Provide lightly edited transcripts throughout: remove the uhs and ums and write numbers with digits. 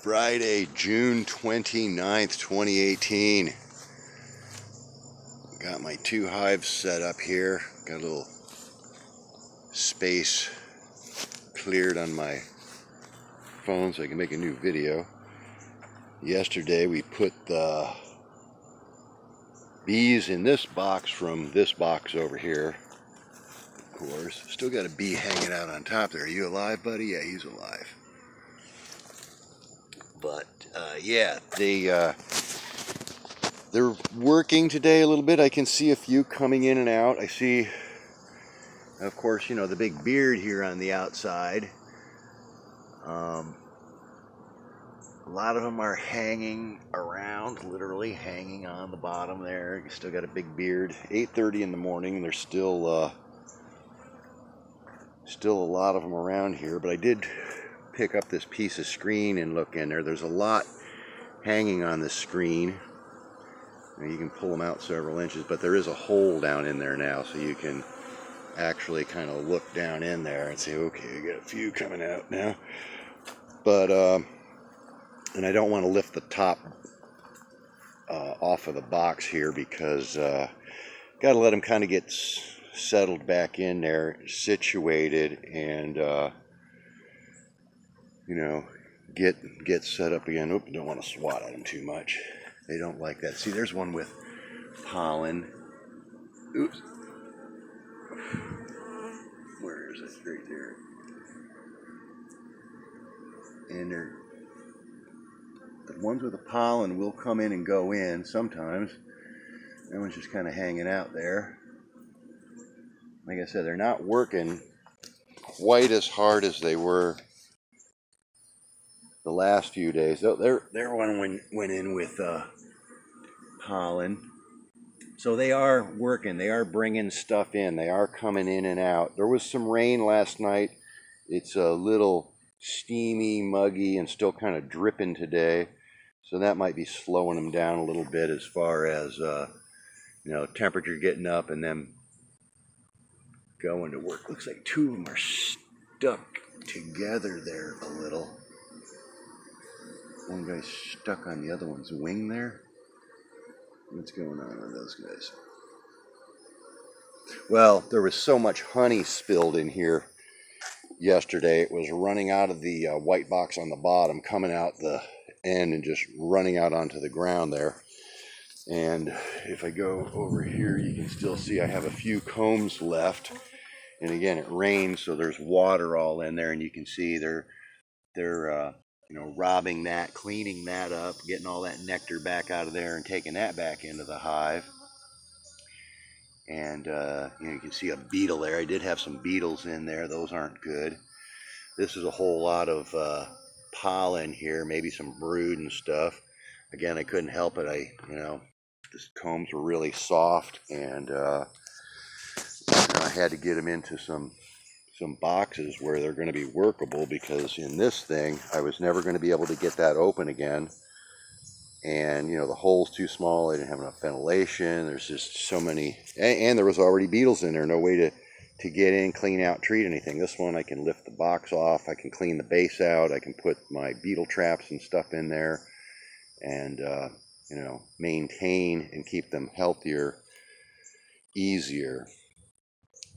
Friday, June 29th, 2018. Got my two hives set up here. Got a little space cleared on my phone so I can make a new video. Yesterday we put the bees in this box from this box over here. Of course, still got a bee hanging out on top there. Are you alive, buddy? Yeah, he's alive. But yeah, they're working today a little bit. I can see a few coming in and out. I see, of course, you know, the big beard here on the outside. A lot of them are hanging around, literally hanging on the bottom there. You still got a big beard. 8:30 in the morning. There's still a lot of them around here, but I did pick up this piece of screen and look in there. There's a lot hanging on the screen. Now you can pull them out several inches, but there is a hole down in there now, so you can actually kind of look down in there and say, okay, I got a few coming out now. But and I don't want to lift the top off of the box here because got to let them kind of get settled back in there, situated, and you know, get set up again. Oop, don't want to swat at them too much. They don't like that. See, there's one with pollen. Oops. Where is it? Right there. And the ones with the pollen will come in and go in sometimes. That one's just kind of hanging out there. Like I said, they're not working quite as hard as they were the last few days. Their one went in with pollen. So they are working. They are bringing stuff in. They are coming in and out. There was some rain last night. It's a little steamy, muggy, and still kind of dripping today. So that might be slowing them down a little bit as far as, you know, temperature getting up and them going to work. Looks like two of them are stuck together there a little. One guy's stuck on the other one's wing there. What's going on with those guys? Well, there was so much honey spilled in here yesterday. It was running out of the white box on the bottom, coming out the end and just running out onto the ground there. And if I go over here, you can still see I have a few combs left. And again, it rains, so there's water all in there, and you can see they're you know, robbing that, cleaning that up, getting all that nectar back out of there and taking that back into the hive. And you know, you can see a beetle there. I did have some beetles in there. Those aren't good. This is a whole lot of pollen here, maybe some brood and stuff. Again, I couldn't help it. You know, the combs were really soft, and you know, I had to get them into some boxes where they're going to be workable, because in this thing I was never going to be able to get that open again. And you know, the hole's too small. I didn't have enough ventilation. There's just so many, and there was already beetles in there. No way to get in, clean out, treat anything. This one I can lift the box off. I can clean the base out. I can put my beetle traps and stuff in there, and you know, maintain and keep them healthier, easier.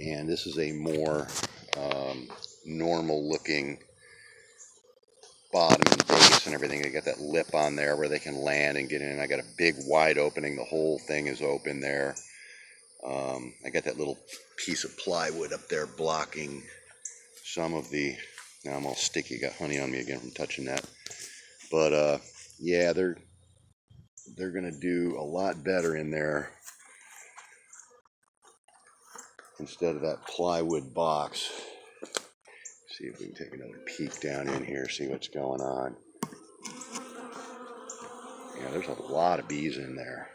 And this is a more normal looking bottom and base and everything. They got that lip on there where they can land and get in. I got a big wide opening. The whole thing is open there. I got that little piece of plywood up there blocking some of the, now I'm all sticky, got honey on me again from touching that. But yeah, they're gonna do a lot better in there instead of that plywood box. See if we can take another peek down in here, see what's going on. Yeah, there's a lot of bees in there.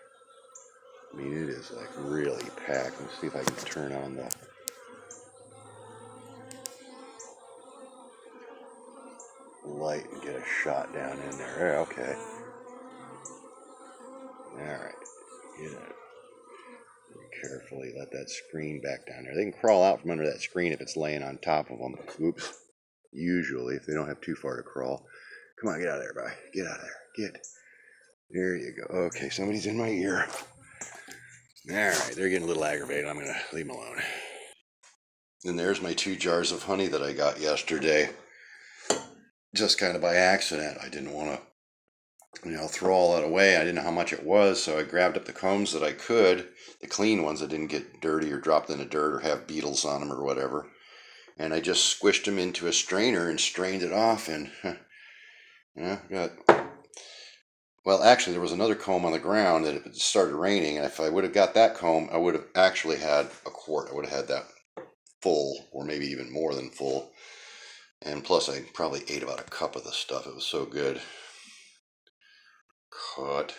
I mean, it is like really packed. Let's see if I can turn on the light and get a shot down in there. Okay. Alright. Get it. Very carefully let that screen back down there. They can crawl out from under that screen if it's laying on top of them. Oops. Usually, if they don't have too far to crawl. Come on, get out of there, bye. Get out of there. Get. There you go. Okay, somebody's in my ear. All right, they're getting a little aggravated. I'm going to leave them alone. And there's my 2 jars of honey that I got yesterday. Just kind of by accident. I didn't want to, throw all that away. I didn't know how much it was, so I grabbed up the combs that I could, the clean ones that didn't get dirty or dropped in the dirt or have beetles on them or whatever. And I just squished them into a strainer and strained it off, and got. Well, actually, there was another comb on the ground that it started raining, and if I would have got that comb, I would have actually had a quart. I would have had that full, or maybe even more than full. And plus, I probably ate about a cup of the stuff. It was so good. Cut.